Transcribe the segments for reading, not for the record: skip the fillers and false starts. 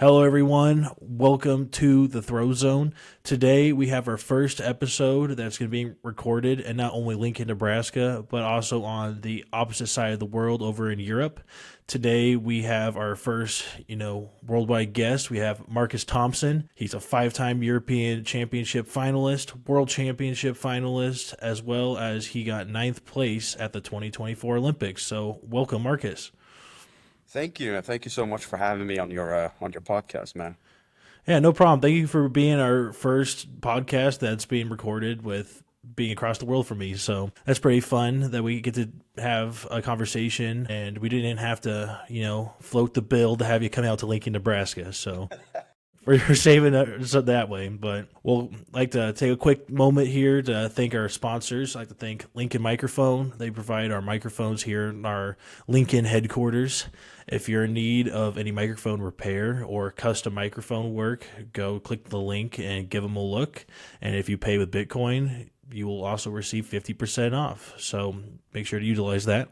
Hello, everyone. Welcome to the Throw Zone. Today, we have our first episode that's going to be recorded in not only Lincoln, Nebraska, but also on the opposite side of the world over in Europe. Today, we have our first, worldwide guest. We have Marcus Thomsen. He's a five-time European Championship finalist, World Championship finalist, as well as he got ninth place at the 2024 Olympics. So, welcome, Marcus. Thank you. Thank you so much for having me on your podcast, man. Yeah, no problem. Thank you for being our first podcast that's being recorded with being across the world for me. So that's pretty fun that we get to have a conversation and we didn't have to, float the bill to have you come out to Lincoln, Nebraska. So we're saving it so that way. But we'll like to take a quick moment here to thank our sponsors. I'd like to thank Lincoln Microphone. They provide our microphones here in our Lincoln headquarters. If you're in need of any microphone repair or custom microphone work, go click the link and give them a look. And if you pay with Bitcoin, you will also receive 50% off. So make sure to utilize that.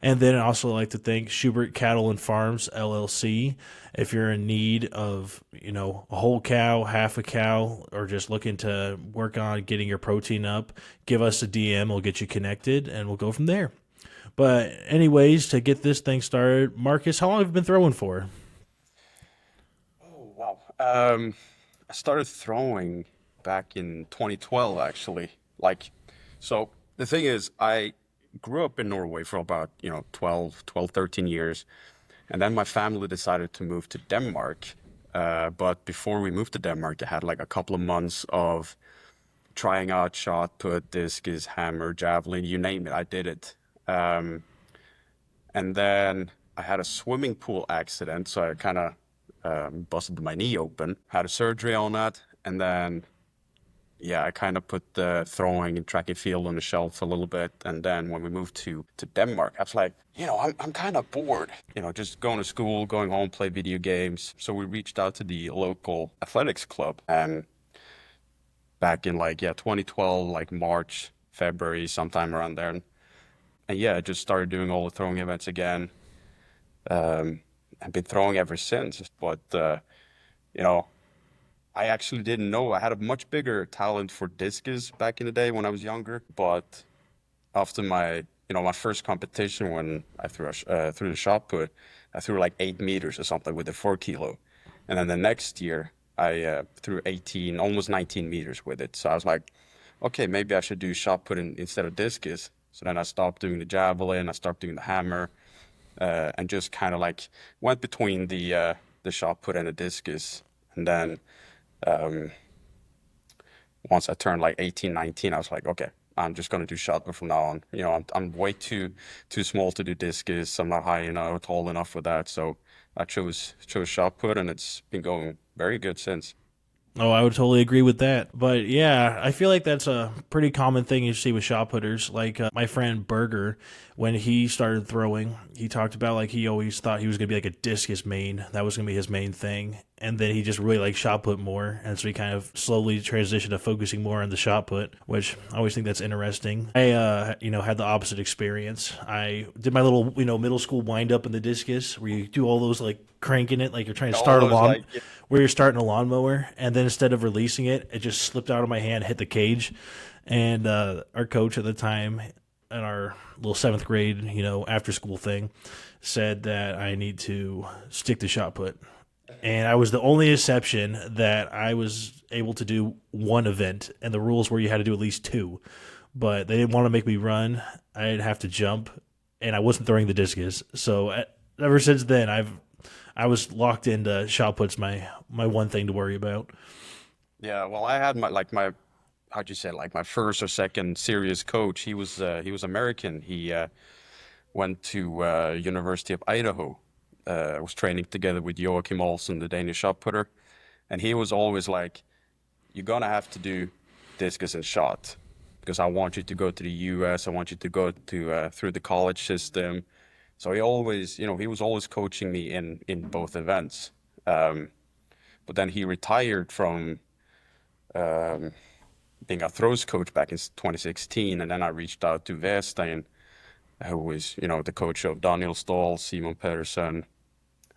And then I'd also like to thank Schubert Cattle and Farms, LLC. If you're in need of, a whole cow, half a cow, or just looking to work on getting your protein up, give us a DM. We'll get you connected and we'll go from there. But anyways, to get this thing started, Marcus, how long have you been throwing for? Oh, wow. I started throwing back in 2012, actually. So the thing is, I grew up in Norway for about, 12, 13 years. And then my family decided to move to Denmark. But before we moved to Denmark, I had like a couple of months of trying out shot put, discus, hammer, javelin, you name it. I did it. And then I had a swimming pool accident, so I kind of busted my knee open, had a surgery on that, and then, yeah, I kind of put the throwing and track and field on the shelf a little bit. And then when we moved to Denmark, I was like, I'm kind of bored, just going to school, going home, play video games. So we reached out to the local athletics club, and back in 2012, like March, February, sometime around there. And yeah, I just started doing all the throwing events again. I've been throwing ever since. But, I actually didn't know. I had a much bigger talent for discus back in the day when I was younger. But after my first competition when I threw the shot put, I threw like 8 meters or something with a 4 kilo. And then the next year, I threw 18, almost 19 meters with it. So I was like, okay, maybe I should do shot put instead of discus. So then I stopped doing the javelin, I stopped doing the hammer, and just kind of went between the shot put and the discus. And then once I turned 18, 19, I was like, okay, I'm just gonna do shot put from now on. I'm way too small to do discus. I'm not high enough, tall enough for that. So I chose shot put, and it's been going very good since. Oh, I would totally agree with that. But yeah, I feel like that's a pretty common thing you see with shot putters. Like my friend Berger, when he started throwing, he talked about he always thought he was going to be like a discus main. That was going to be his main thing. And then he just really liked shot put more. And so he kind of slowly transitioned to focusing more on the shot put, which I always think that's interesting. I, had the opposite experience. I did my little, middle school wind up in the discus where you do all those cranking it, like you're trying to All start a those lawn, where you're starting a lawnmower. And then instead of releasing it, it just slipped out of my hand, hit the cage. And our coach at the time in our little seventh grade, after school thing, said that I need to stick to shot put. And I was the only exception that I was able to do one event, and the rules were you had to do at least two. But they didn't want to make me run. I didn't have to jump, and I wasn't throwing the discus. So ever since then, I was locked into shot puts, my one thing to worry about. Yeah, well, I had my how'd you say, my first or second serious coach. He was American. He went to University of Idaho. Was training together with Joachim Olsen, the Danish shot putter, and he was always like, "You're gonna have to do discus and shot because I want you to go to the U.S. I want you to go to through the college system." So he always, he was always coaching me in both events. But then he retired from being a throws coach back in 2016, and then I reached out to Westein, who was, the coach of Daniel Stahl, Simon Pedersen,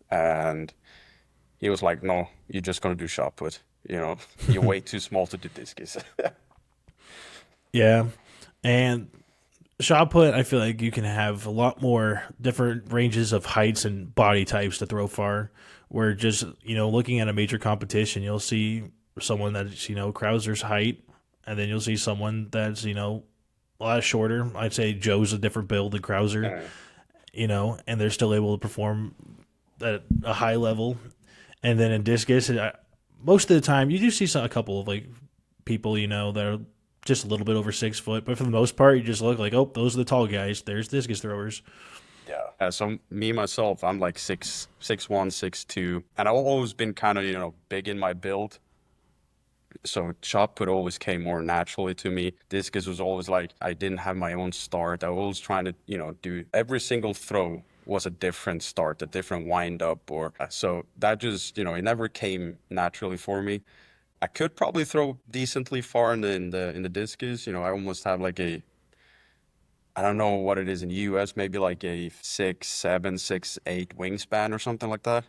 and he was like, "No, you're just gonna do shot put. You're way too small to do discus." Yeah. And shot put, I feel like you can have a lot more different ranges of heights and body types to throw far. Where just, looking at a major competition, you'll see someone that's, Krauser's height, and then you'll see someone that's, a lot shorter. I'd say Joe's a different build than Krauser, Uh, and they're still able to perform at a high level. And then in discus, most of the time, you do see a couple of like people, that are just a little bit over 6 foot, but for the most part, you just look like, oh, those are the tall guys. There's discus throwers. yeah. So me myself, I'm like 6'1", 6'2", and I've always been kind of big in my build. So shot put always came more naturally to me. Discus was always like I didn't have my own start. I was always trying to do every single throw was a different start, a different wind up, or so that just it never came naturally for me. I could probably throw decently far in the discus. I almost have like I don't know what it is in the US, maybe like a 6'7", 6'8" wingspan or something like that.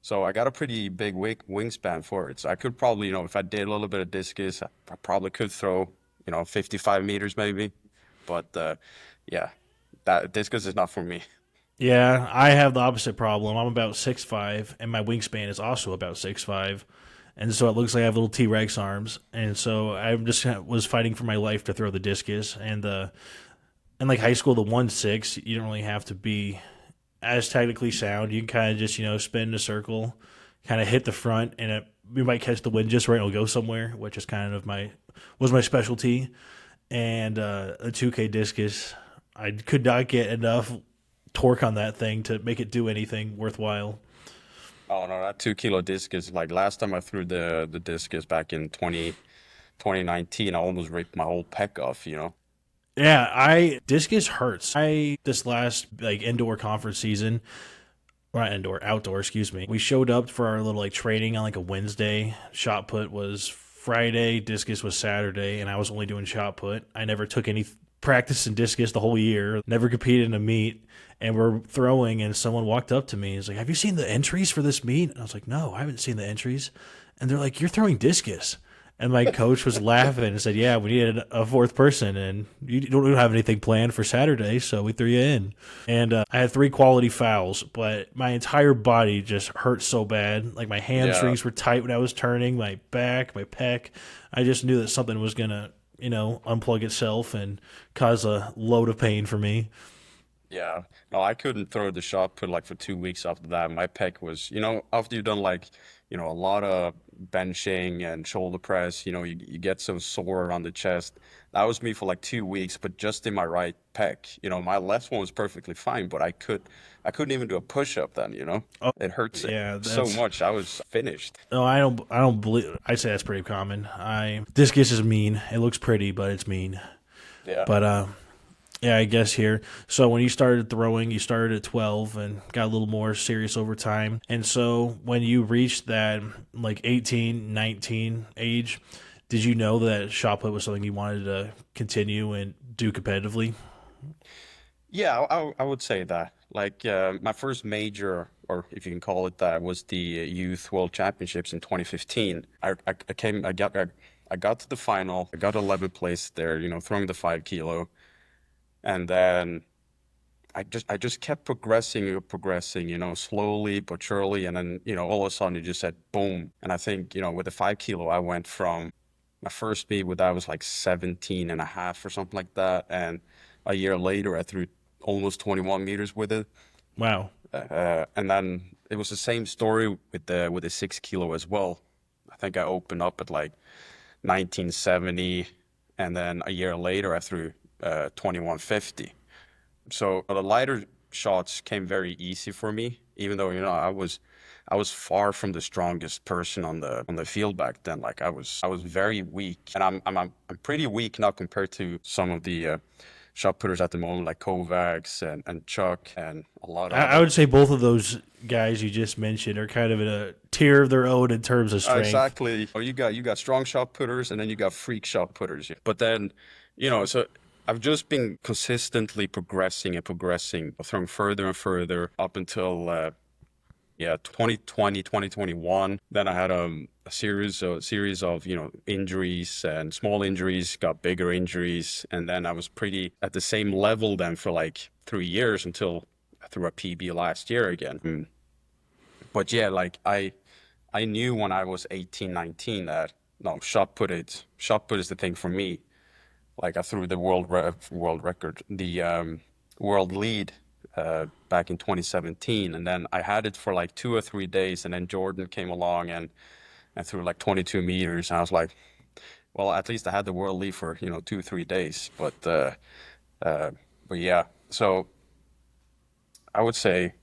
So I got a pretty big wingspan for it. So I could probably, if I did a little bit of discus, I probably could throw, 55 meters maybe. But yeah, that discus is not for me. Yeah, I have the opposite problem. I'm about 6'5", and my wingspan is also about 6'5", and so it looks like I have little T-Rex arms. And so I just was fighting for my life to throw the discus. And in like high school, the 1.6, you don't really have to be as technically sound. You can kind of just spin in a circle, kind of hit the front, and you might catch the wind just right. It'll go somewhere, which is kind of was my specialty. And a 2K discus, I could not get enough torque on that thing to make it do anything worthwhile. Oh no, that 2 kilo discus, like last time I threw the discus back in 2019, I almost ripped my whole pec off. Yeah, I discus hurts. I this last like indoor conference season, or not indoor, outdoor, excuse me. We showed up for our little like training on like a Wednesday. Shot put was Friday, discus was Saturday, and I was only doing shot put. I never took any practice in discus the whole year. Never competed in a meet. And we're throwing, and someone walked up to me. He's like, "Have you seen the entries for this meet?" And I was like, "No, I haven't seen the entries." And they're like, "You're throwing discus." And my coach was laughing and said, "Yeah, we needed a fourth person, and you don't have anything planned for Saturday, so we threw you in." And I had 3 quality fouls, but my entire body just hurt so bad. Like my Yeah. hamstrings were tight when I was turning, my back, my pec. I just knew that something was gonna, unplug itself and cause a load of pain for me. Yeah. No, I couldn't throw the shot put like for 2 weeks after that. My pec was, after you've done like, a lot of benching and shoulder press, you get so sore on the chest. That was me for like 2 weeks, but just in my right pec. My left one was perfectly fine, but I couldn't even do a push up then. Oh, It hurts yeah, so that's much. I was finished. no, I don't believe. I'd say that's pretty common. Discus is mean. It looks pretty, but it's mean. Yeah. But yeah, I guess here. So when you started throwing, you started at 12 and got a little more serious over time. And so when you reached that like 18, 19 age, did you know that shot put was something you wanted to continue and do competitively? Yeah, I would say that. Like my first major, or if you can call it that, was the Youth World Championships in 2015. I got to the final. I got 11th place there. Throwing the 5 kilo, and then I just kept progressing. Slowly but surely, and then all of a sudden it just said boom. And I think with the 5 kilo, I went from my first speed with that was like 17 and a half or something like that, and a year later I threw almost 21 meters with it. Wow. And then it was the same story with the 6 kilo as well. I think I opened up at like 1970, and then a year later I threw 2150. So the lighter shots came very easy for me, even though I was far from the strongest person on the field back then. Like I was very weak, and I'm pretty weak now compared to some of the shot putters at the moment, like Kovacs and Chuck and a lot of I other. would say both of those guys you just mentioned are kind of in a tier of their own in terms of strength. Exactly. Oh, you got strong shot putters, and then you got freak shot putters. But then, so I've just been consistently progressing and progressing, throwing further and further up until Yeah, 2020, 2021. Then I had a series of, injuries and small injuries, got bigger injuries, and then I was pretty at the same level then for like 3 years until I threw a PB last year again. But yeah, like I knew when I was 18, 19 that no, shot put is the thing for me. Like I threw the world record, the world lead back in 2017, and then I had it for like 2 or 3 days, and then Jordan came along and threw like 22 meters, and I was like, well, at least I had the world lead for 2 3 days, uh, but yeah, so I would say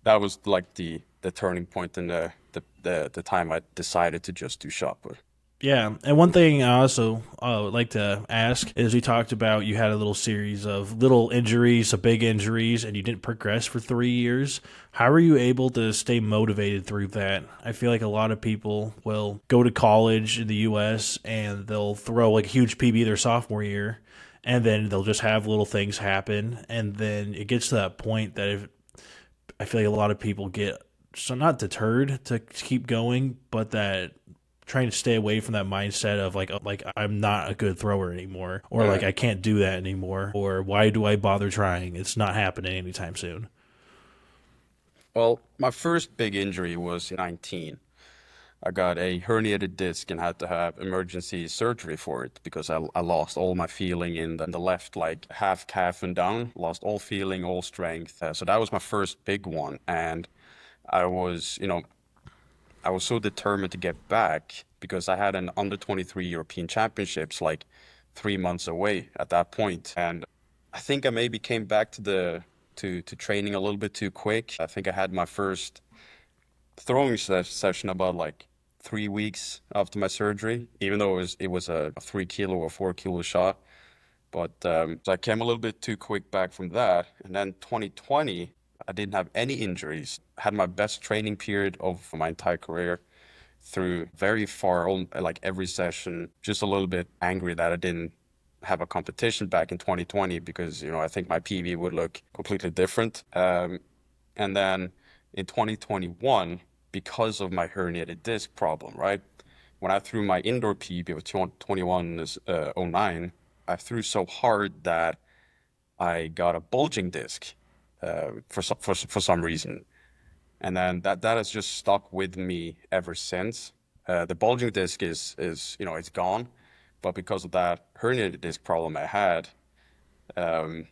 that was like the turning point in the time I decided to just do shot put. Yeah, and one thing I also would like to ask is we talked about you had a little series of little injuries, some big injuries, and you didn't progress for 3 years. How are you able to stay motivated through that? I feel like a lot of people will go to college in the U.S. and they'll throw like a huge PB their sophomore year, and then they'll just have little things happen, and then it gets to that point that if I feel like a lot of people get so not deterred to keep going, but that trying to stay away from that mindset of like I'm not a good thrower anymore, or like Uh, I can't do that anymore, or why do I bother trying? It's not happening anytime soon. well, my first big injury was 19. I got a herniated disc and had to have emergency surgery for it because I lost all my feeling in the left, like half calf and down, lost all feeling, all strength. So that was my first big one. And I was, I was so determined to get back because I had an under 23 European Championships like 3 months away at that point. And I think I maybe came back to training a little bit too quick. I think I had my first throwing session about like 3 weeks after my surgery, even though it was a 3 kilo or 4 kilo shot. But so I came a little bit too quick back from that. And then 2020, I didn't have any injuries. I had my best training period of my entire career through very far, like every session. Just a little bit angry that I didn't have a competition back in 2020 because, I think my PV would look completely different. And then in 2021, because of my herniated disc problem, right? When I threw my indoor PB of 21.09, I threw so hard that I got a bulging disc for some reason. And then that has just stuck with me ever since. The bulging disc is it's gone, but because of that herniated disc problem I had, um,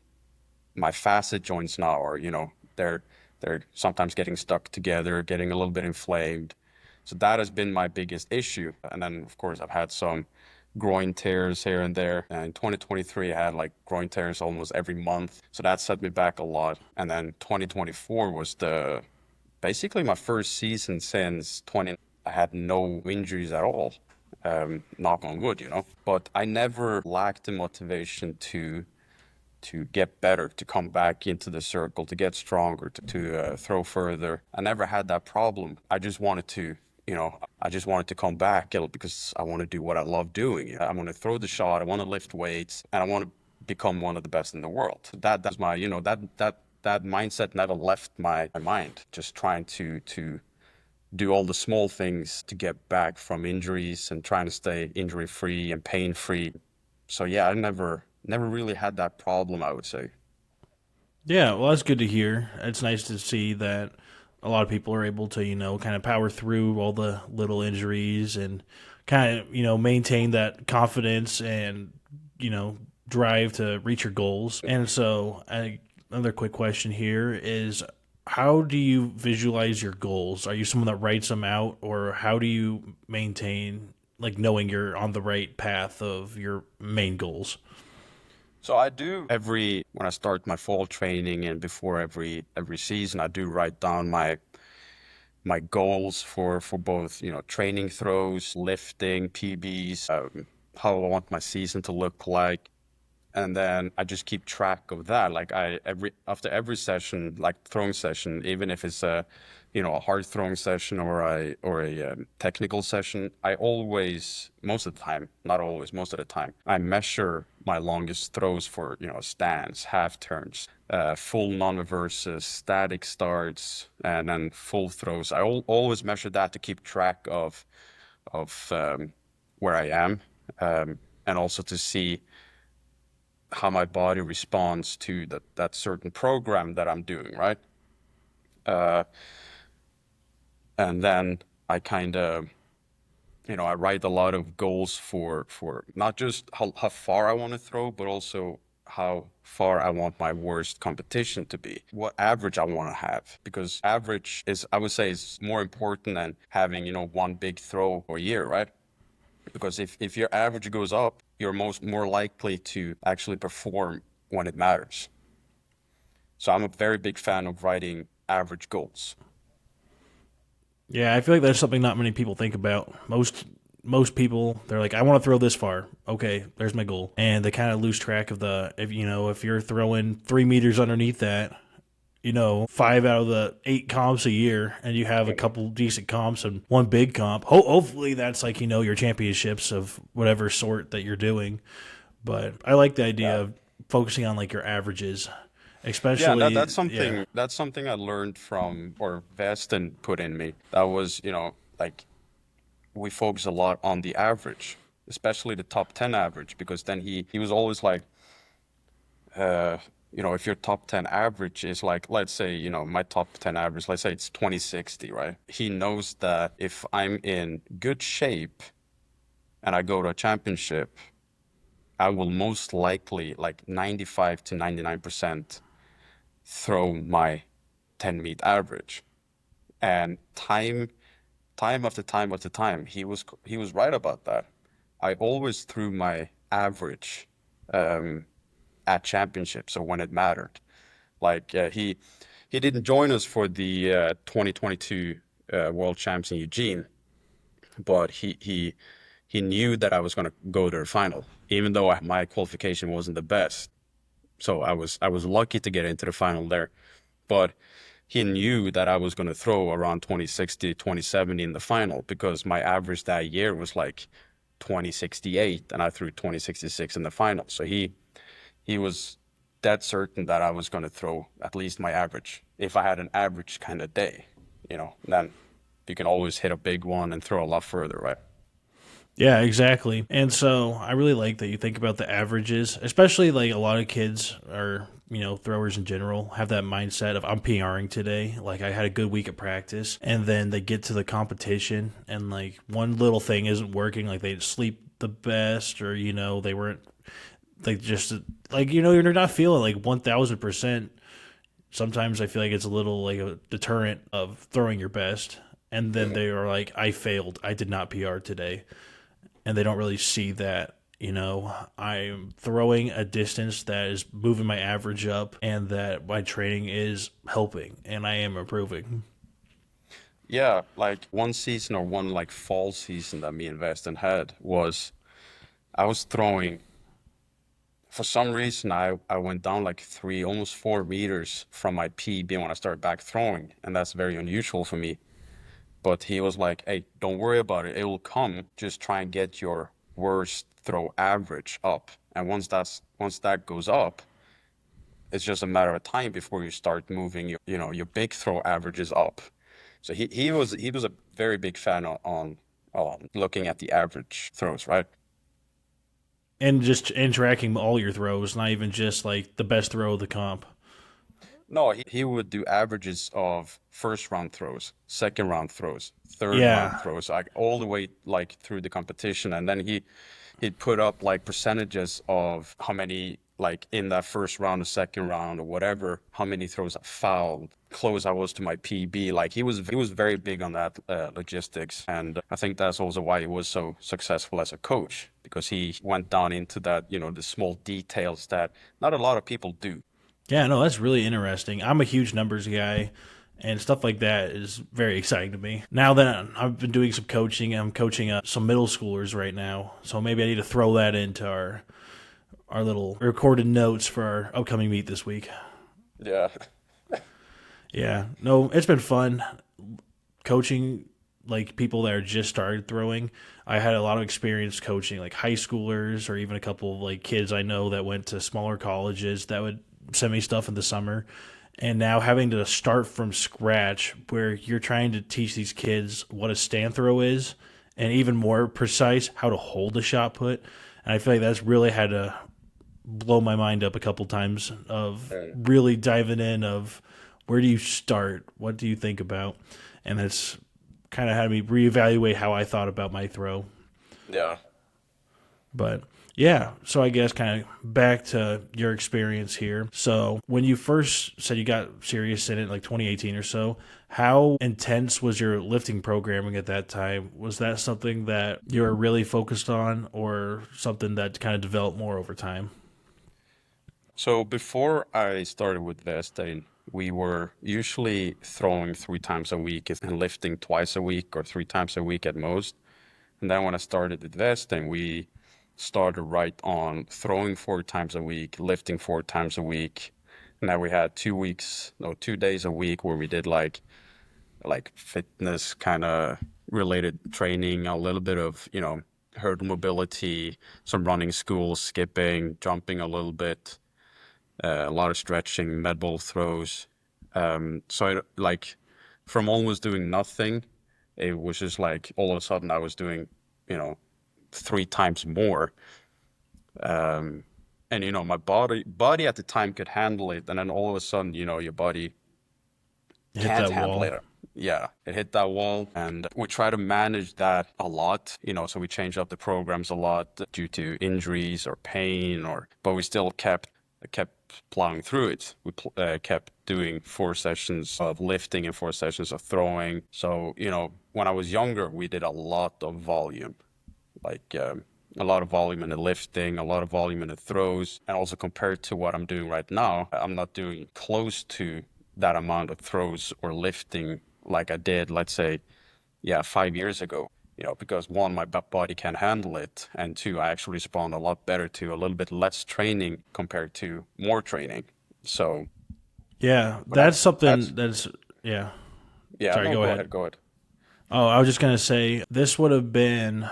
my facet joints now are, they're sometimes getting stuck together, getting a little bit inflamed. So that has been my biggest issue. And then of course I've had some groin tears here and there. And in 2023 I had like groin tears almost every month. So that set me back a lot. And then 2024 was the basically my first season since 20. I had no injuries at all. Knock on wood, But I never lacked the motivation to get better, to come back into the circle, to get stronger, to throw further. I never had that problem. I just wanted to come back because I want to do what I love doing. I want to throw the shot, I want to lift weights, and I want to become one of the best in the world. That's my, that mindset never left my mind. Just trying to do all the small things to get back from injuries and trying to stay injury free and pain free. So yeah, I never really had that problem, I would say. Yeah, well, that's good to hear. It's nice to see that a lot of people are able to, kind of power through all the little injuries and kind of, maintain that confidence and, you know, drive to reach your goals. And so, another quick question here is how do you visualize your goals? Are you someone that writes them out, or how do you maintain, like, knowing you're on the right path of your main goals? So I do when I start my fall training and before every season, I do write down my goals for both, training throws, lifting, PBs, how I want my season to look like. And then I just keep track of that. Like after every session, like throwing session, even if it's a hard throwing session or a technical session, I always, most of the time, not always, most of the time, I measure my longest throws for, stance, half turns. full non-reverses, static starts, and then full throws. I always measure that to keep track of where I am, and also to see how my body responds to that certain program that I'm doing, right? Uh, and then I kind of, I write a lot of goals for not just how far I want to throw, but also how far I want my worst competition to be, what average I want to have, because average is, I would say, is more important than having, one big throw a year, right? Because if your average goes up, you're more likely to actually perform when it matters. So I'm a very big fan of writing average goals. Yeah, I feel like that's something not many people think about. Most people, they're like, I want to throw this far. Okay, there's my goal, and they kind of lose track of the if you're throwing 3 meters underneath that, 5 out of the 8 comps a year, and you have a couple decent comps and one big comp. Hopefully, that's like your championships of whatever sort that you're doing. But I like the idea Yeah. of focusing on like your averages, Yeah, and especially yeah. that's something I learned from, or Veston put in me. That was, like, we focus a lot on the average, especially the top 10 average, because then he was always like, uh, if your top 10 average is like, let's say, my top 10 average, let's say it's 2060, right? He knows that if I'm in good shape and I go to a championship, I will most likely, like 95 to 99%, throw my 10 meet average. And time after time after time, he was right about that. I always threw my average um, at championships, or when it mattered. Like he didn't join us for the 2022 World Champs in Eugene, but he knew that I was going to go to the final, even though my qualification wasn't the best. So I was lucky to get into the final there, but he knew that I was going to throw around 2060, 2070 in the final, because my average that year was like 2068, and I threw 2066 in the final. So he was dead certain that I was going to throw at least my average. If I had an average kind of day, then you can always hit a big one and throw a lot further, right? Yeah, exactly. And so I really like that you think about the averages, especially like a lot of kids or, throwers in general have that mindset of I'm PRing today. Like I had a good week of practice and then they get to the competition and like one little thing isn't working. Like they sleep the best or, they weren't like just like, you're not feeling like 1000%. Sometimes I feel like it's a little like a deterrent of throwing your best. And then Mhm. they are like, I failed. I did not PR today, and they don't really see that I'm throwing a distance that is moving my average up and that my training is helping and I am improving. Yeah, like one season, or one like fall season that me and Weston had, was I was throwing. For some reason, I went down like 3, almost 4 meters from my PB when I started back throwing, and that's very unusual for me. But he was like, "Hey, don't worry about it. It will come. Just try and get your worst throw average up. And once that goes up, it's just a matter of time before you start moving your big throw averages up." So he was a very big fan on looking at the average throws, right? And just in tracking all your throws, not even just like the best throw of the comp. No, he would do averages of first round throws, second round throws, third round Yeah. throws, like all the way like through the competition. And then he'd put up like percentages of how many, like in that first round or second round or whatever, how many throws I fouled, close I was to my PB. Like he was very big on that logistics, and I think that's also why he was so successful as a coach, because he went down into that, the small details that not a lot of people do. Yeah, no, that's really interesting. I'm a huge numbers guy, and stuff like that is very exciting to me. Now that I've been doing some coaching, I'm coaching some middle schoolers right now, so maybe I need to throw that into our little recorded notes for our upcoming meet this week. Yeah. Yeah, no, it's been fun coaching like people that are just started throwing. I had a lot of experience coaching like high schoolers or even a couple of like kids I know that went to smaller colleges that would semi stuff in the summer. And now having to start from scratch where you're trying to teach these kids what a stand throw is and even more precise, how to hold a shot put. And I feel like that's really had to blow my mind up a couple times of really diving in of where do you start? What do you think about? And that's kind of had me reevaluate how I thought about my throw. Yeah. But yeah, so I guess kind of back to your experience here. So when you first said you got serious in it, like 2018 or so, how intense was your lifting programming at that time? Was that something that you were really focused on or something that kind of developed more over time? So before I started with vesting, we were usually throwing 3 times a week and lifting twice a week or 3 times a week at most. And then when I started with vesting, we started right on throwing 4 times a week, lifting 4 times a week. And then we had 2 weeks, no, 2 days a week where we did like fitness kind of related training, a little bit of, hurdle mobility, some running school, skipping, jumping a little bit, a lot of stretching, med ball throws. So from almost doing nothing, it was just like all of a sudden I was doing, you know, 3 times more. And my body at the time could handle it, and then all of a sudden, your body Hit can't that handle wall. it. Yeah, it hit that wall, and we try to manage that a lot, so we changed up the programs a lot due to injuries or pain, but we still kept plowing through it. We kept doing 4 sessions of lifting and 4 sessions of throwing. So, when I was younger, we did a lot of volume, like a lot of volume in the lifting, a lot of volume in the throws. And also compared to what I'm doing right now, I'm not doing close to that amount of throws or lifting like I did, let's say, 5 years ago. Because one, my body can handle it, and two, I actually respond a lot better to a little bit less training compared to more training. So, Yeah, but that's that's something that's, yeah. yeah. Sorry, No, go go ahead. ahead, go ahead. Oh, I was just going to say this would have been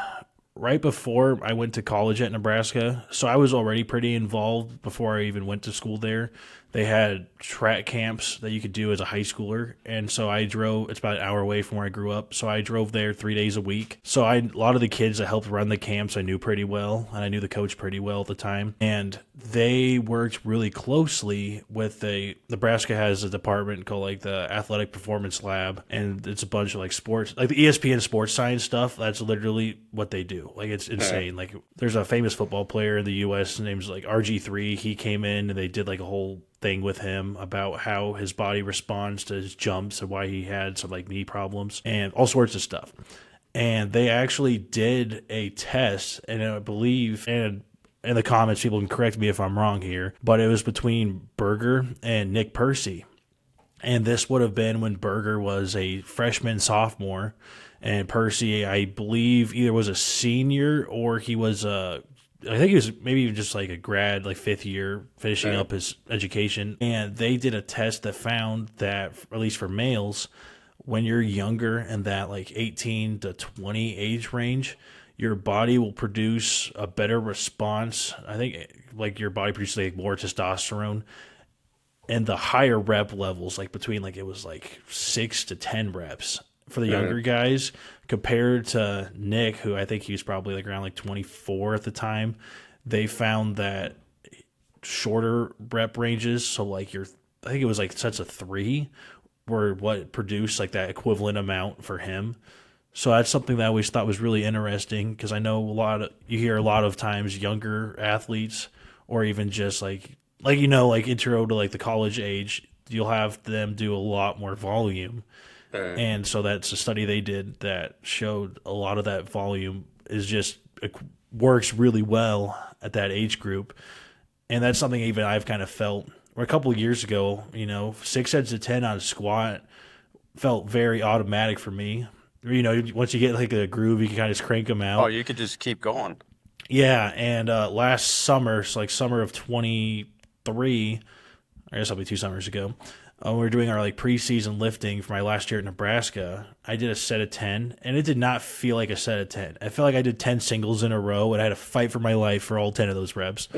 right before I went to college at Nebraska. So I was already pretty involved before I even went to school there. They had track camps that you could do as a high schooler. And so I drove, it's about an hour away from where I grew up. So I drove there 3 days a week. So a lot of the kids that helped run the camps I knew pretty well. And I knew the coach pretty well at the time. And they worked really closely with Nebraska has a department called like the Athletic Performance Lab. And it's a bunch of like sports, like the ESPN sports science stuff. That's literally what they do. Like it's insane. Like there's a famous football player in the U.S. His name's like RG3. He came in and they did like a whole thing with him about how his body responds to his jumps and why he had some like knee problems and all sorts of stuff. And they actually did a test, and I believe, and in the comments, people can correct me if I'm wrong here, but it was between Berger and Nick Percy. And this would have been when Berger was a freshman, sophomore, and Percy, I believe, either was a senior or he was I think he was maybe even just like a grad, like 5th year, finishing up his education. And they did a test that found that, at least for males, when you're younger in that like 18 to 20 age range, your body will produce a better response. I think like your body produces like more testosterone and the higher rep levels, like between like it was like 6 to 10 reps for the younger guys compared to Nick, who I think he was probably like around like 24 at the time. They found that shorter rep ranges, so like I think it was like sets of 3 were what produced like that equivalent amount for him. So that's something that I always thought was really interesting because I know you hear a lot of times younger athletes or even just like intro to like the college age, you'll have them do a lot more volume. And so that's a study they did that showed a lot of that volume is just it works really well at that age group. And that's something even I've kind of felt. Or a couple of years ago, 6 sets of 10 on a squat felt very automatic for me. Once you get like a groove, you can kind of just crank them Oh, out. you could just keep going. Yeah, and last summer, so like summer of 23, I guess that'll be 2 summers ago, we were doing our like preseason lifting for my last year at Nebraska. I did a set of 10, and it did not feel like a set of 10. I felt like I did 10 singles in a row, and I had to fight for my life for all 10 of those reps.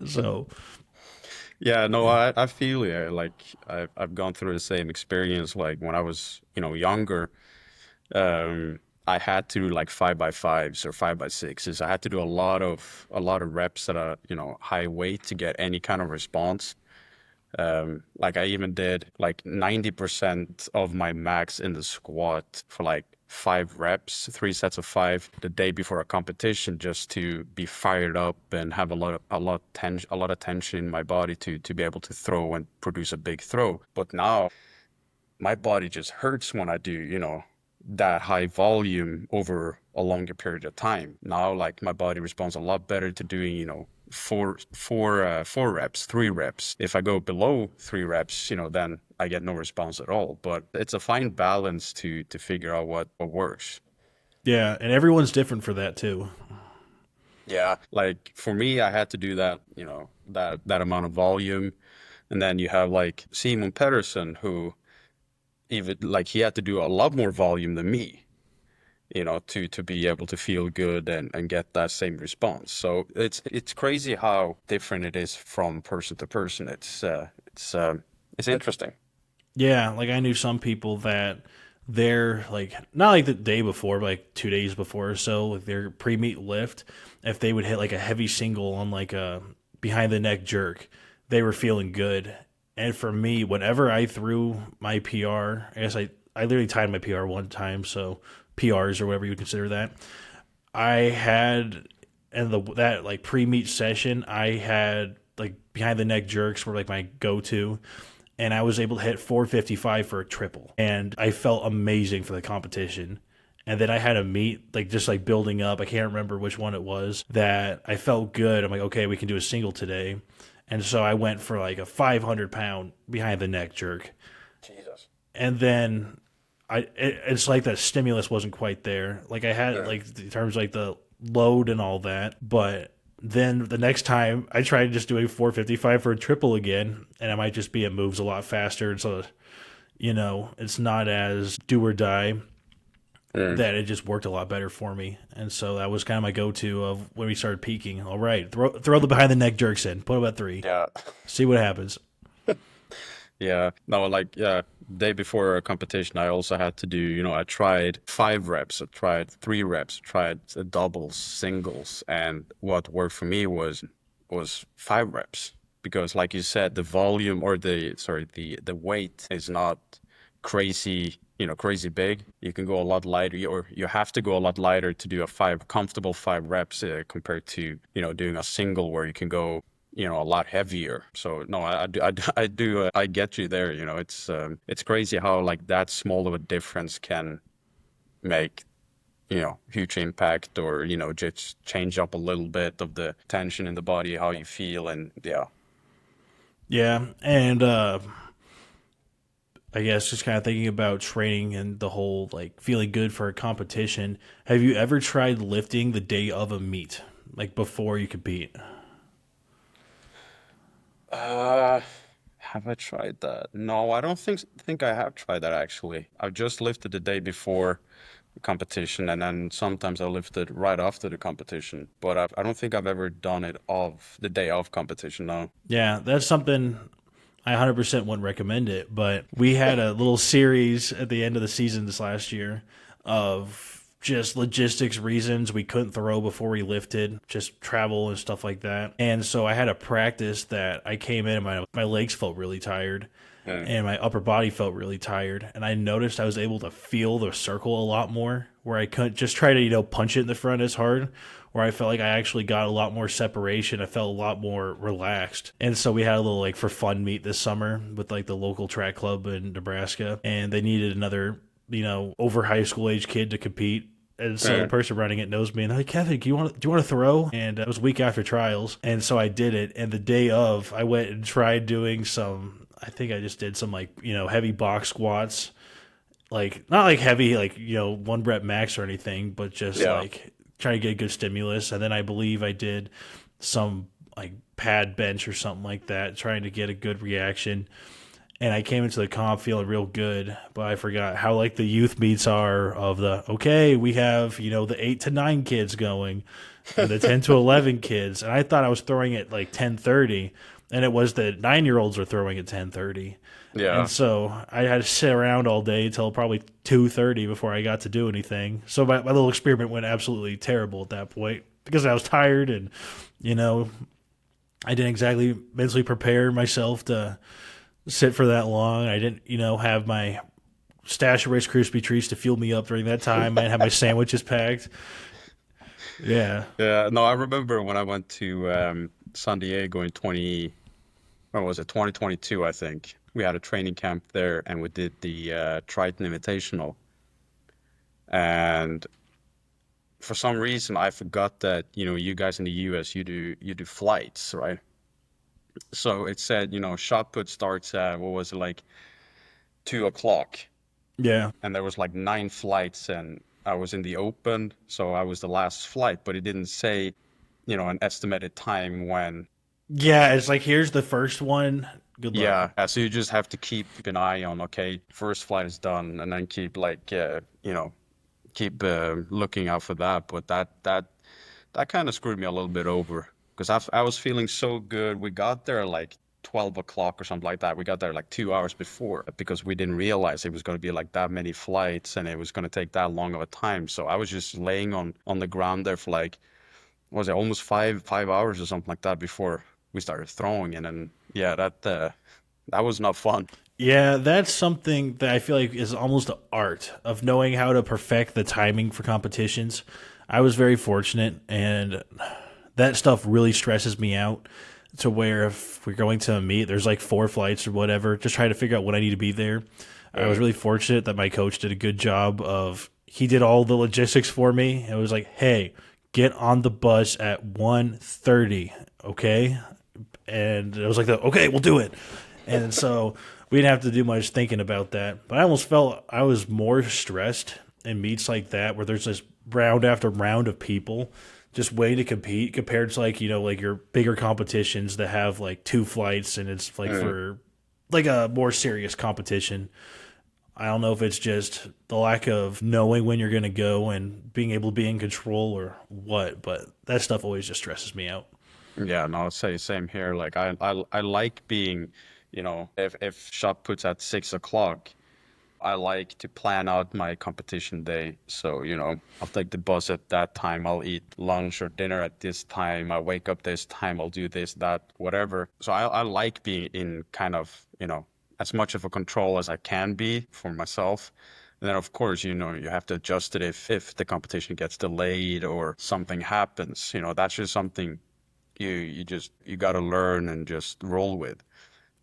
So, Yeah, no, I feel you. Like I've gone through the same experience. Like when I was, younger, I had to do like 5x5s or 5x6s. I had to do a lot of reps at a, high weight to get any kind of response. Like I even did like 90% of my max in the squat for like 5 reps, 3 sets of 5 the day before a competition, just to be fired up and have a lot of tension in my body to be able to throw and produce a big throw. But now my body just hurts when I do, that high volume over a longer period of time. Now, like my body responds a lot better to doing, 4 reps, 3 reps. If I go below 3 reps, then I get no response at all. But it's a fine balance to figure out what works. Yeah, and everyone's different for that too. Yeah. Like for me, I had to do that, that amount of volume. And then you have like Simon Pedersen, who even like he had to do a lot more volume than me, to be able to feel good and get that same response. So it's crazy how different it is from person to person. It's interesting. Yeah, like I knew some people that they're like not like the day before, but like 2 days before or so, like their pre-meet lift, if they would hit like a heavy single on like a behind the neck jerk, they were feeling good. And for me, whenever I threw my PR, I literally tied my PR one time, so PRs or whatever you would consider that. I had and the that like pre-meet session, I had like behind the neck jerks were like my go-to, and I was able to hit 455 for a triple, and I felt amazing for the competition. And then I had a meet like just like building up. I can't remember which one it was that I felt good. I'm like, okay, we can do a single today, and so I went for like a 500-pound behind the neck jerk, Jesus. and then it's like that stimulus wasn't quite there. Like I had Yeah. like in terms of, like the load and all that, but then the next time I tried just doing 455 for a triple again, and I might just be it moves a lot faster. So it's not as do or die. Mm. That it just worked a lot better for me, and so that was kind of my go-to of when we started peaking. All right, throw the behind the neck jerks in, put them at 3, Yeah. see what happens. Yeah. No, like, yeah, day before a competition, I also had to do, I tried 5 reps, I tried 3 reps, I tried doubles, singles, and what worked for me was 5 reps. Because like you said, the volume or the weight is not crazy, crazy big. You can go a lot lighter, or you have to go a lot lighter to do a comfortable 5 reps, compared to, doing a single where you can go, a lot heavier. So no, I get you there. It's crazy how like that small of a difference can make, huge impact, or, just change up a little bit of the tension in the body, how you feel, and yeah. Yeah, and I guess just kind of thinking about training and the whole like feeling good for a competition. Have you ever tried lifting the day of a meet, like before you compete? Uh, have I tried that? No, I don't think I have tried that actually. I've just lifted the day before the competition, and then sometimes I lifted right after the competition. But I don't think I've ever done it of the day of competition. No. Yeah, that's something I 100% wouldn't recommend it. But we had a little series at the end of the season this last year of just logistics reasons we couldn't throw before we lifted, just travel and stuff like that. And so I had a practice that I came in and my legs felt really tired Yeah. and my upper body felt really tired. And I noticed I was able to feel the circle a lot more, where I couldn't just try to, punch it in the front as hard, where I felt like I actually got a lot more separation. I felt a lot more relaxed. And so we had a little like for fun meet this summer with like the local track club in Nebraska, and they needed another, over high school age kid to compete. And so the Yeah. person running it knows me, and they're like, Kevin, do you want to throw? And it was a week after trials, and so I did it. And the day of, I went and tried doing some. I think I just did some like heavy box squats, like not like heavy like 1 rep max or anything, but just Yeah. like trying to get a good stimulus. And then I believe I did some like pad bench or something like that, trying to get a good reaction. And I came into the comp feeling real good, but I forgot how like the youth meets are of the okay, we have the 8 to 9 kids going, and the 10 to 11 kids, and I thought I was throwing it like 10:30, and it was that 9-year-olds were throwing at 10:30. And Yeah. so I had to sit around all day until probably 2:30 before I got to do anything. So my little experiment went absolutely terrible at that point because I was tired and, you know, I didn't exactly mentally prepare myself to sit for that long. I didn't, have my stash of Rice Krispie treats to fuel me up during that time. I didn't have my sandwiches packed. Yeah. Yeah. No, I remember when I went to San Diego in 20, what was it, 2022, I think. We had a training camp there and we did the Triton Invitational. And for some reason, I forgot that, you guys in the US, you do flights, right? So it said, shot put starts at, what was it, like 2 o'clock. Yeah. And there was like 9 flights and I was in the open, so I was the last flight, but it didn't say, an estimated time when. Yeah. It's like, here's the first one. Good luck. Yeah, so you just have to keep an eye on, okay, first flight is done, and then keep like, keep looking out for that. But that kind of screwed me a little bit over because I was feeling so good. We got there like 12 o'clock or something like that. We got there like 2 hours before because we didn't realize it was going to be like that many flights and it was going to take that long of a time. So I was just laying on the ground there for like, what was it, almost five hours or something like that before we started throwing. And then, yeah, that was not fun. Yeah, that's something that I feel like is almost an art of knowing how to perfect the timing for competitions. I was very fortunate, and that stuff really stresses me out to where if we're going to a meet, there's like 4 flights or whatever, just trying to figure out when I need to be there. I was really fortunate that my coach did a good job of he did all the logistics for me. It was like, hey, get on the bus at 1:30, okay? And it was like, okay, we'll do it. And so we didn't have to do much thinking about that. But I almost felt I was more stressed in meets like that where there's this round after round of people just waiting to compete compared to like, like your bigger competitions that have like 2 flights and it's like Mm. for like a more serious competition. I don't know if it's just the lack of knowing when you're going to go and being able to be in control or what, but that stuff always just stresses me out. Yeah, no, I'll say same here. Like I like being, if shot puts at 6 o'clock, I like to plan out my competition day. So, I'll take the bus at that time. I'll eat lunch or dinner at this time. I wake up this time. I'll do this, that, whatever. So I like being in kind of, as much of a control as I can be for myself. And then of course, you have to adjust it if the competition gets delayed or something happens. That's just something you got to learn and just roll with.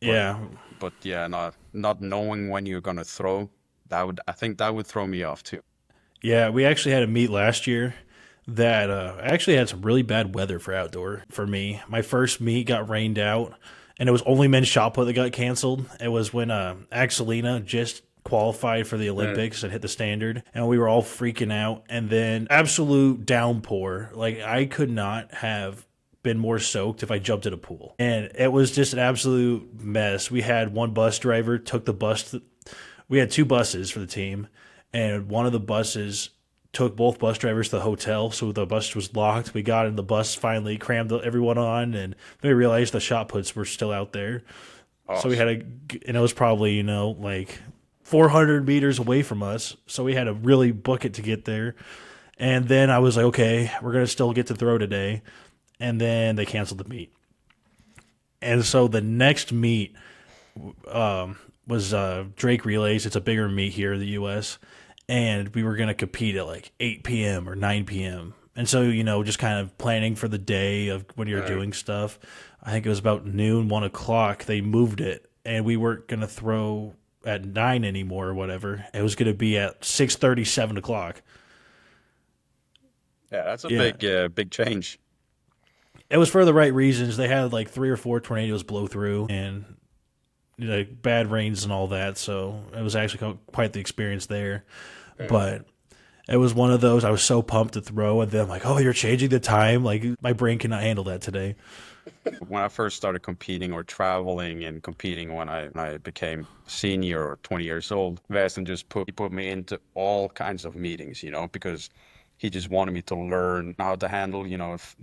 But Yeah. but yeah, not knowing when you're gonna throw, I think that would throw me off too. Yeah, we actually had a meet last year that actually had some really bad weather for outdoor for me. My first meet got rained out, and it was only men's shot put that got canceled. It was when Axelina just qualified for the Mm. Olympics and hit the standard, and we were all freaking out. And then absolute downpour. Like I could not have been more soaked if I jumped in a pool, and it was just an absolute mess. We had one bus driver took the bus. We had 2 buses for the team, and one of the buses took both bus drivers to the hotel, so the bus was locked. We got in the bus, finally crammed everyone on, and then we realized the shot puts were still out there. Oh, So we had and it was probably, like 400 meters away from us. So we had to really book it to get there. And then I was like, okay, we're going to still get to throw today. And then they canceled the meet. And so the next meet was Drake Relays. It's a bigger meet here in the U.S. And we were going to compete at like 8 p.m. or 9 p.m. And so, just kind of planning for the day of when you're mm. doing stuff. I think it was about noon, 1 o'clock. They moved it, and we weren't going to throw at 9 anymore or whatever. It was going to be at 6:30, 7 o'clock. Yeah, that's a Yeah. big change. It was for the right reasons. They had like 3 or 4 tornadoes blow through and bad rains and all that. So it was actually quite the experience there. Mm. But it was one of those. I was so pumped to throw, and then I'm like, "Oh, you're changing the time! Like my brain cannot handle that today." When I first started competing or traveling and competing when I became senior or 20 years old, Weston just put me into all kinds of meetings, because He just wanted me to learn how to handle,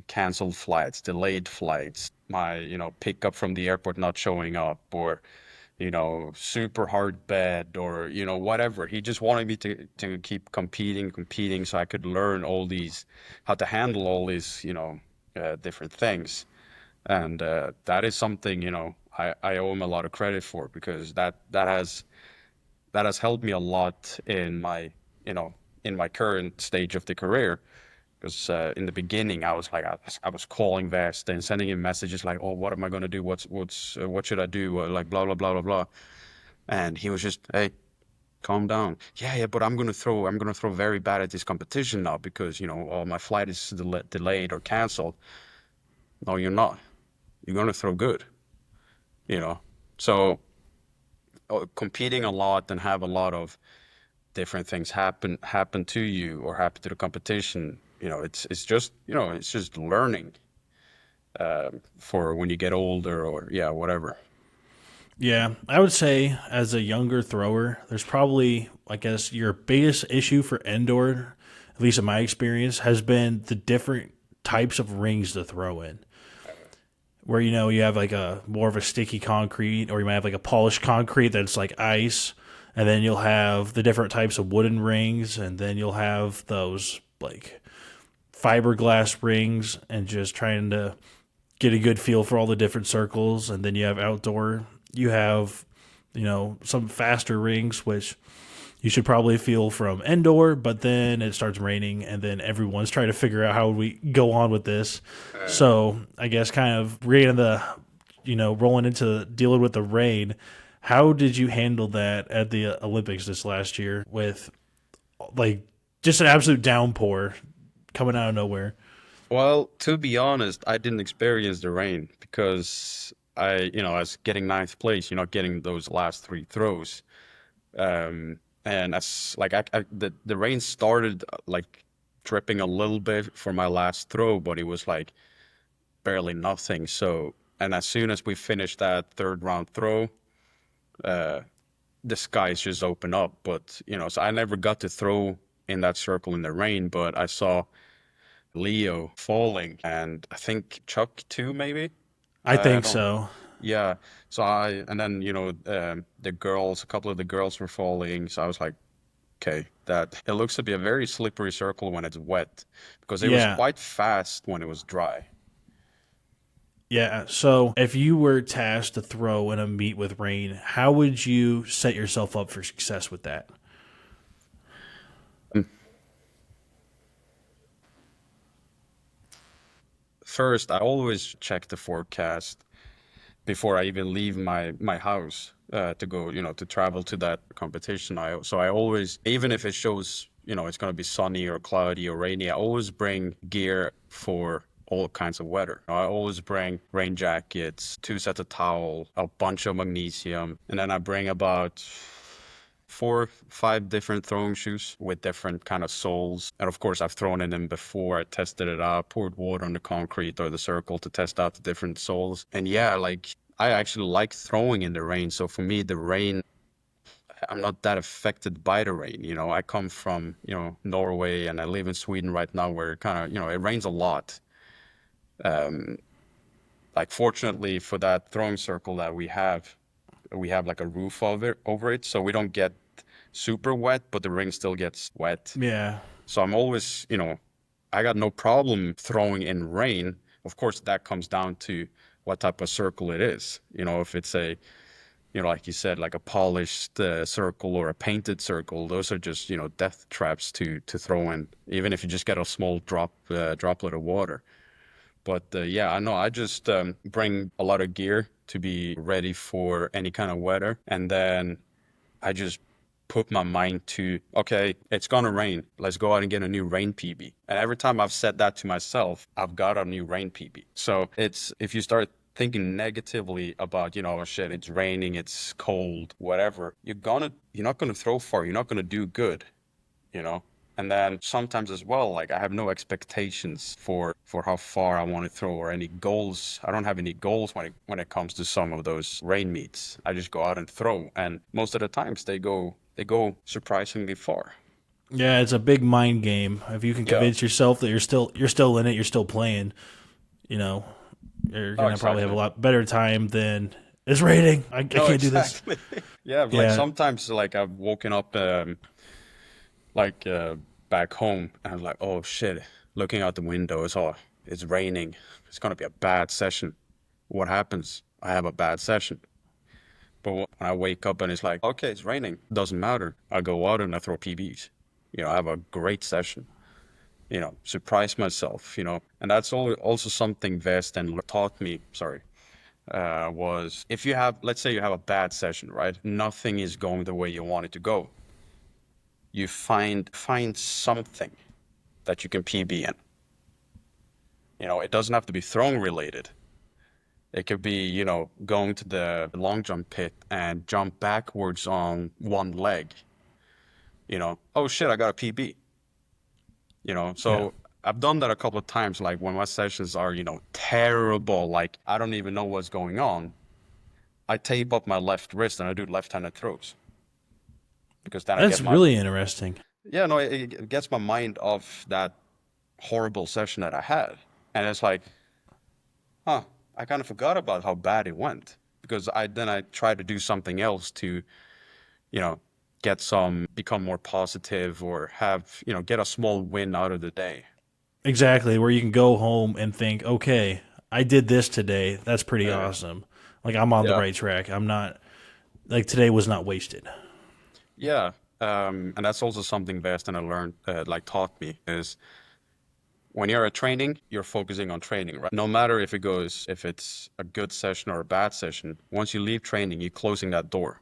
canceled flights, delayed flights, my, pickup from the airport not showing up, or, super hard bed, or, whatever. He just wanted me to keep competing so I could learn how to handle all these, different things. And that is something, I owe him a lot of credit for, because that has helped me a lot you know, in my current stage of the career. Because in the beginning, I was like, I was calling Vest and sending him messages like, "Oh, what am I gonna do? What should I do? Like blah blah blah blah blah." And he was just, "Hey, calm down. Yeah, yeah, but I'm gonna throw very bad at this competition now because my flight is delayed or canceled." No, you're not. You're gonna throw good. You know. So competing a lot and have a lot of different things happen to you or happen to the competition, it's just learning for when you get older, or yeah, whatever. Yeah, I would say as a younger thrower, there's probably, I guess, your biggest issue for indoor, at least in my experience, has been the different types of rings to throw in. Where you have like a more of a sticky concrete, or you might have like a polished concrete that's like ice, and then you'll have the different types of wooden rings, and then you'll have those like fiberglass rings, and just trying to get a good feel for all the different circles. And then you have outdoor, you have some faster rings, which you should probably feel from indoor, but then it starts raining, and then everyone's trying to figure out how we go on with this. So I guess kind of rolling into dealing with the rain. How did you handle that at the Olympics this last year with like just an absolute downpour coming out of nowhere? Well, to be honest, I didn't experience the rain because I was getting ninth place, getting those last three throws. And as like the rain started like dripping a little bit for my last throw, but it was like barely nothing. So, and as soon as we finished that third round throw, uh, the skies just opened up. But so I never got to throw in that circle in the rain, but I saw Leo falling, and I think Chuck too, maybe. I I think don't. so. Yeah. So and then a couple of the girls were falling. So I was like, okay, that it looks to be a very slippery circle when it's wet, because it was Yeah. quite fast when it was dry. Yeah. So if you were tasked to throw in a meet with rain, how would you set yourself up for success with that? Mm. First, I always check the forecast before I even leave my house to go, to travel to that competition. I always, even if it shows, it's going to be sunny or cloudy or rainy, I always bring gear for all kinds of weather. I always bring rain jackets, two sets of towel, a bunch of magnesium, and then I bring about 4, 5 different throwing shoes with different kind of soles. And of course, I've thrown in them before. I tested it out, poured water on the concrete or the circle to test out the different soles. And yeah, like I actually like throwing in the rain. So for me, the rain, I'm not that affected by the rain. I come from, Norway, and I live in Sweden right now, where it kind of, it rains a lot. Um, like fortunately for that throwing circle that we have like a roof over it, so we don't get super wet, but the ring still gets wet. Yeah. So I'm always, I got no problem throwing in rain. Of course, that comes down to what type of circle it is. If it's like you said, like a polished circle or a painted circle, those are just, death traps to throw in, even if you just get a small droplet of water. But yeah, I know I just bring a lot of gear to be ready for any kind of weather. And then I just put my mind to, okay, it's gonna rain. Let's go out and get a new rain PB. And every time I've said that to myself, I've got a new rain PB. So it's, if you start thinking negatively about, oh shit, it's raining, it's cold, whatever, you're not gonna throw far, you're not gonna do good, you know? And then sometimes as well, like I have no expectations for how far I want to throw, or any goals. I don't have any goals when it comes to some of those rain meets. I just go out and throw, and most of the times they go surprisingly far. Yeah, it's a big mind game. If you can Yeah. convince yourself that you're still in it, you're still playing, you know, you're Oh, gonna probably have a exactly. lot better time than it's raining. I No, can't do this. exactly. Yeah, like Yeah, sometimes like I've woken up like back home and I'm like, oh shit, looking out the window, it's raining. It's gonna be a bad session. What happens? I have a bad session. But when I wake up and it's like, okay, it's raining, doesn't matter. I go out and I throw PBs. I have a great session. Surprise myself, and that's also something Vesten taught me, sorry, was if you have, let's say you have a bad session, right? Nothing is going the way you want it to go. You find something that you can PB in. It doesn't have to be throwing related. It could be, going to the long jump pit and jump backwards on one leg. Oh shit, I got a PB. yeah. So I've done that a couple of times, like when my sessions are, terrible, like I don't even know what's going on. I tape up my left wrist and I do left-handed throws because then I That's get my, really interesting. yeah, no, it gets my mind off that horrible session that I had. And it's like, huh, I kind of forgot about how bad it went because I try to do something else to, you know, become more positive or have, get a small win out of the day. Exactly, where you can go home and think, okay, I did this today. That's pretty Uh, awesome. Like I'm on the yeah. right track. I'm not like today was not wasted. Yeah. And that's also something Veston I learned, like taught me is when you're at training, you're focusing on training, right? No matter if it's a good session or a bad session, once you leave training, you're closing that door.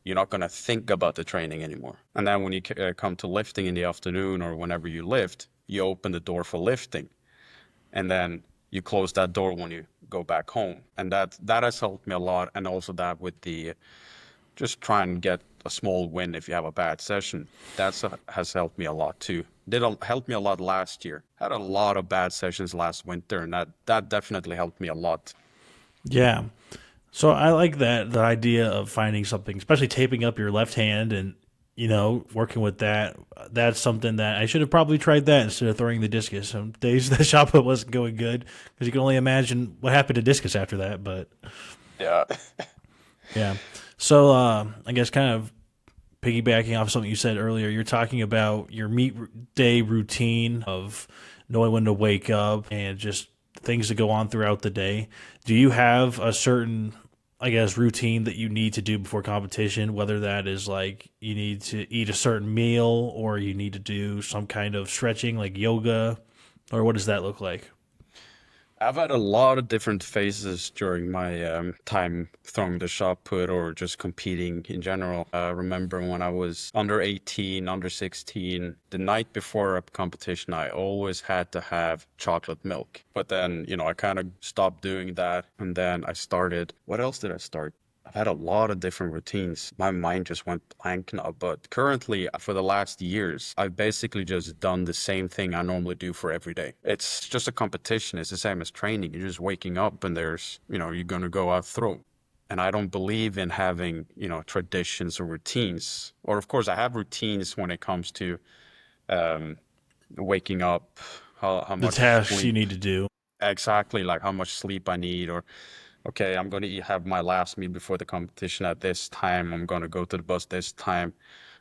You're not going to think about the training anymore. And then when you come to lifting in the afternoon or whenever you lift, you open the door for lifting. And then you close that door when you go back home. And that has helped me a lot. And also that with the just try and get a small win if you have a bad session. Has helped me a lot too. Help me a lot last year. Had a lot of bad sessions last winter, and that definitely helped me a lot. Yeah. So I like that the idea of finding something, especially taping up your left hand and working with that. That's something that I should have probably tried that instead of throwing the discus. Some days the shot put wasn't going good because you can only imagine what happened to discus after that. But Yeah. yeah. So I guess kind of piggybacking off something you said earlier, you're talking about your meet day routine of knowing when to wake up and just things to go on throughout the day. Do you have a certain, I guess, routine that you need to do before competition, whether that is like you need to eat a certain meal or you need to do some kind of stretching like yoga, or what does that look like? I've had a lot of different phases during my time throwing the shot put or just competing in general. I remember when I was under 18, under 16, the night before a competition, I always had to have chocolate milk. But then, I kind of stopped doing that. And then I started, what else did I start? I've had a lot of different routines. My mind just went blank now. But currently, for the last years, I've basically just done the same thing I normally do for every day. It's just a competition. It's the same as training. You're just waking up and you're going to go out throw. And I don't believe in having, traditions or routines. Or, of course, I have routines when it comes to um, waking up, how The much tasks you sleep, need to do. exactly like how much sleep I need, or okay, I'm going to have my last meal before the competition at this time. I'm going to go to the bus this time.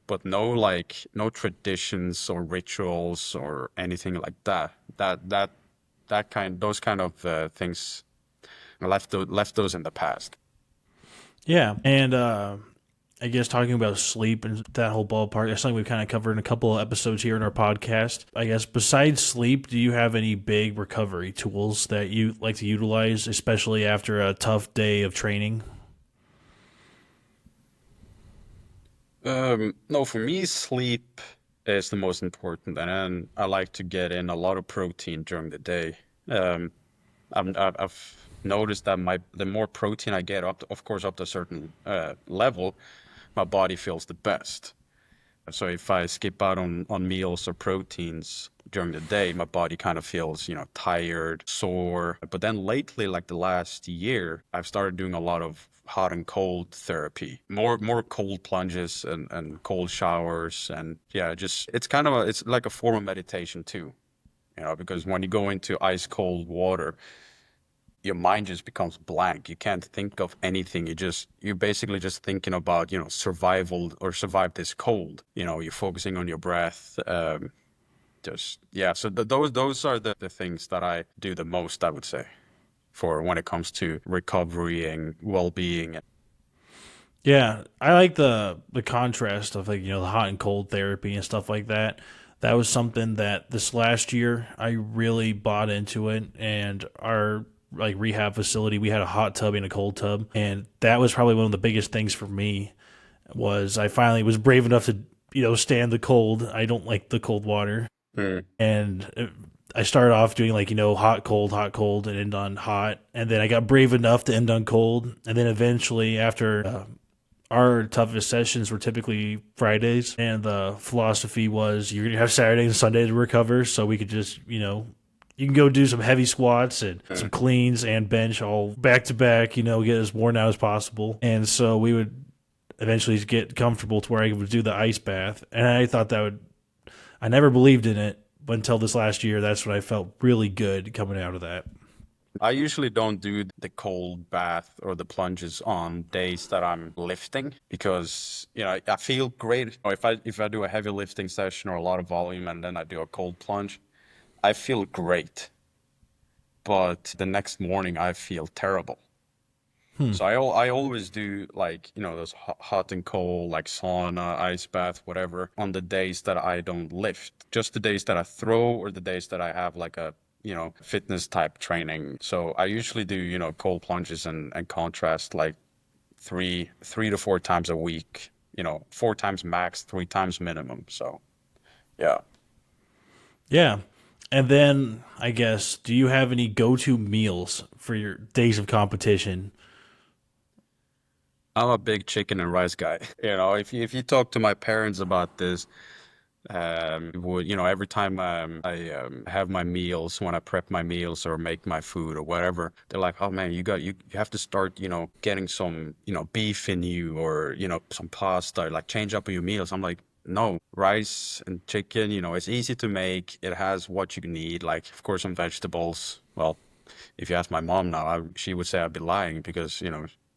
But no traditions or rituals or anything like that. Those kind of things, left those in the past. Yeah, and I guess talking about sleep and that whole ballpark, that's something we've kind of covered in a couple of episodes here in our podcast. I guess besides sleep, do you have any big recovery tools that you like to utilize, especially after a tough day of training? No, for me, sleep is the most important, and then I like to get in a lot of protein during the day. Um, I've noticed that the more protein I get of course, up to a certain level, my body feels the best. So if I skip out on meals or proteins during the day, my body kind of feels, tired, sore. But then lately, like the last year, I've started doing a lot of hot and cold therapy, more cold plunges and cold showers, and yeah, just it's like a form of meditation too, because when you go into ice cold water, your mind just becomes blank. You can't think of anything. You're basically just thinking about, survival or survive this cold. You're focusing on your breath. Just yeah. So those are the things that I do the most, I would say, for when it comes to recovery and well-being. Yeah, I like the contrast of like the hot and cold therapy and stuff like that. That was something that this last year I really bought into it, and our like rehab facility we had a hot tub and a cold tub, and that was probably one of the biggest things for me was I finally was brave enough to stand the cold. I don't like the cold water, Mm. and I started off doing like hot cold and end on hot, and then I got brave enough to end on cold, and then eventually after our toughest sessions were typically Fridays, and the philosophy was you're gonna have Saturday and Sunday to recover, so we could just you can go do some heavy squats and some cleans and bench all back to back, get as worn out as possible, and so we would eventually get comfortable to where I would do the ice bath, and I thought that would. I never believed in it, but until this last year, that's when I felt really good coming out of that. I usually don't do the cold bath or the plunges on days that I'm lifting because, I feel great. If I do a heavy lifting session or a lot of volume and then I do a cold plunge, I feel great. But the next morning I feel terrible. Hmm. So I always do like, those hot and cold, like sauna, ice bath, whatever, on the days that I don't lift. Just the days that I throw or the days that I have like a fitness type training. So I usually do, cold plunges and contrast like three to four times a week, 4 times max, 3 times minimum. So yeah. Yeah. And then I guess, do you have any go-to meals for your days of competition? I'm a big chicken and rice guy. If you talk to my parents about this, every time have my meals, when I prep my meals or make my food or whatever, they're like, "Oh man, you have to start, getting some, beef in you or some pasta, like change up your meals." I'm like, no, rice and chicken, it's easy to make. It has what you need, like of course some vegetables. Well, if you ask my mom now, she would say I'd be lying because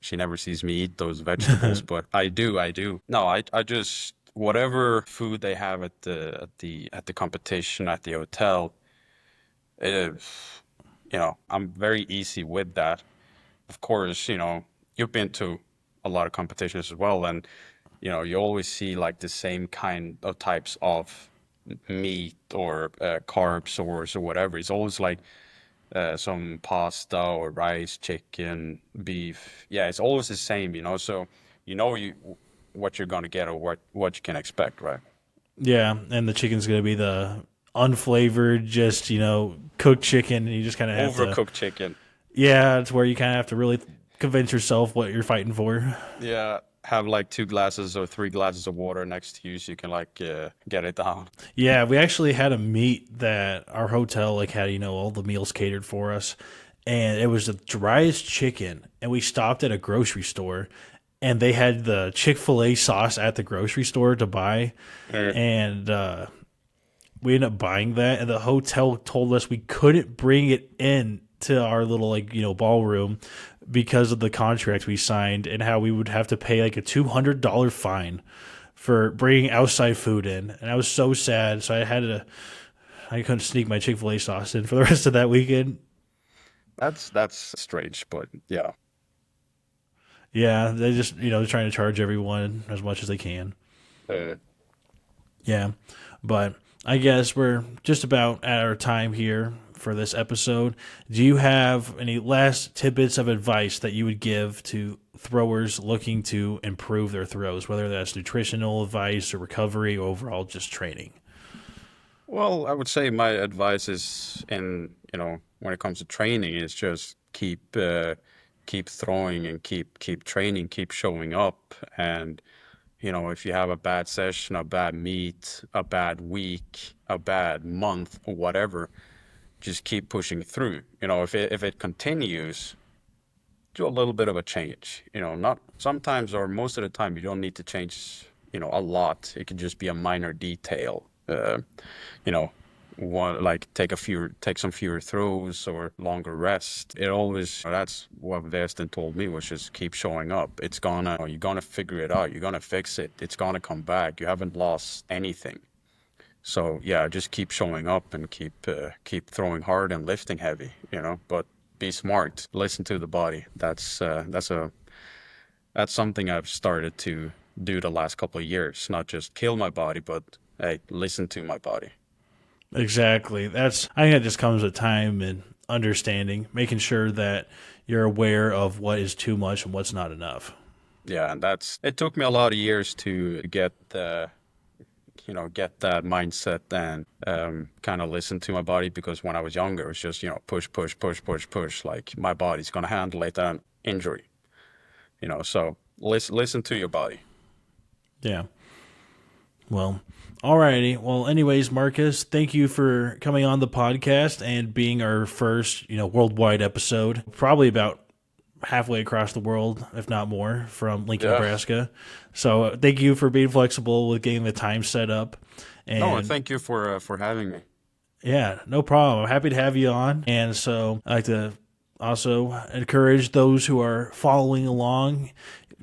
she never sees me eat those vegetables, but I do. No, I just whatever food they have at the competition at the hotel, it, I'm very easy with that. Of course, you've been to a lot of competitions as well, and you always see like the same kind of types of meat or carbs or whatever. It's always like some pasta or rice, chicken, beef. Yeah, it's always the same, So you what you're gonna get or what you can expect, right? Yeah, and the chicken's going to be the unflavored, just, cooked chicken, and you just kind of have to, Overcooked chicken. yeah, it's where you kind of have to really convince yourself what you're fighting for. Yeah, have like 2 glasses or 3 glasses of water next to you so you can like get it down. Yeah, we actually had a meet that our hotel like had, all the meals catered for us, and it was the driest chicken, and we stopped at a grocery store, and they had the Chick-fil-A sauce at the grocery store to buy, Uh, and we ended up buying that, and the hotel told us we couldn't bring it in to our little like ballroom because of the contract we signed and how we would have to pay like a $200 fine for bringing outside food in, and I was so sad. So I couldn't sneak my Chick-fil-A sauce in for the rest of that weekend. that's strange, but yeah. Yeah, they just they're trying to charge everyone as much as they can. Uh, Yeah, but I guess we're just about at our time here for this episode. Do you have any last tidbits of advice that you would give to throwers looking to improve their throws, whether that's nutritional advice or recovery or overall just training? well, I would say my advice is when it comes to training is just keep throwing and keep training, keep showing up, and if you have a bad session, a bad meet, a bad week, a bad month, or whatever, just keep pushing through. If it continues, do a little bit of a change. Not sometimes or most of the time you don't need to change, a lot. It could just be a minor detail. You know, one like take some fewer throws or longer rest. It always That's what Veston told me, was just keep showing up. You're gonna figure it out. You're gonna fix it. It's gonna come back. You haven't lost anything. So yeah, just keep showing up and keep throwing hard and lifting heavy. But be smart. Listen to the body. That's something I've started to do the last couple of years. Not just kill my body, but hey, listen to my body. Exactly. I think that just comes with time and understanding, making sure that you're aware of what is too much and what's not enough. Yeah, and it took me a lot of years to get that mindset and kind of listen to my body, because when I was younger, it was just, push, push, push, push, push. Like my body's gonna handle it and injury. So listen to your body. Yeah. Well, alrighty. Well, anyways, Marcus, thank you for coming on the podcast and being our first, worldwide episode. Probably about halfway across the world, if not more, from Lincoln, Yeah. Nebraska. So thank you for being flexible with getting the time set up. No, and And thank you for having me. yeah, no problem. I'm happy to have you on. And so I'd like to also encourage those who are following along.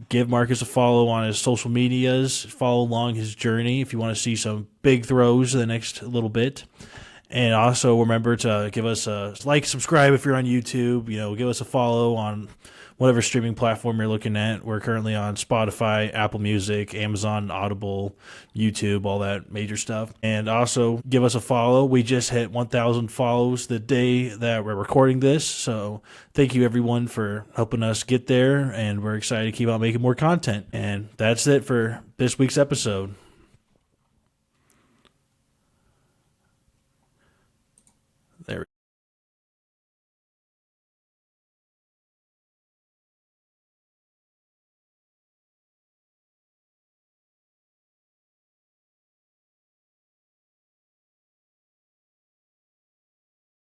Give Marcus a follow on his social medias. Follow along his journey if you want to see some big throws in the next little bit. And also remember to give us a like, subscribe if you're on YouTube. Give us a follow on whatever streaming platform you're looking at. We're currently on Spotify, Apple Music, Amazon, Audible, YouTube, all that major stuff. And also give us a follow. We just hit 1,000 follows the day that we're recording this. So thank you everyone for helping us get there. And we're excited to keep on making more content. And that's it for this week's episode. There.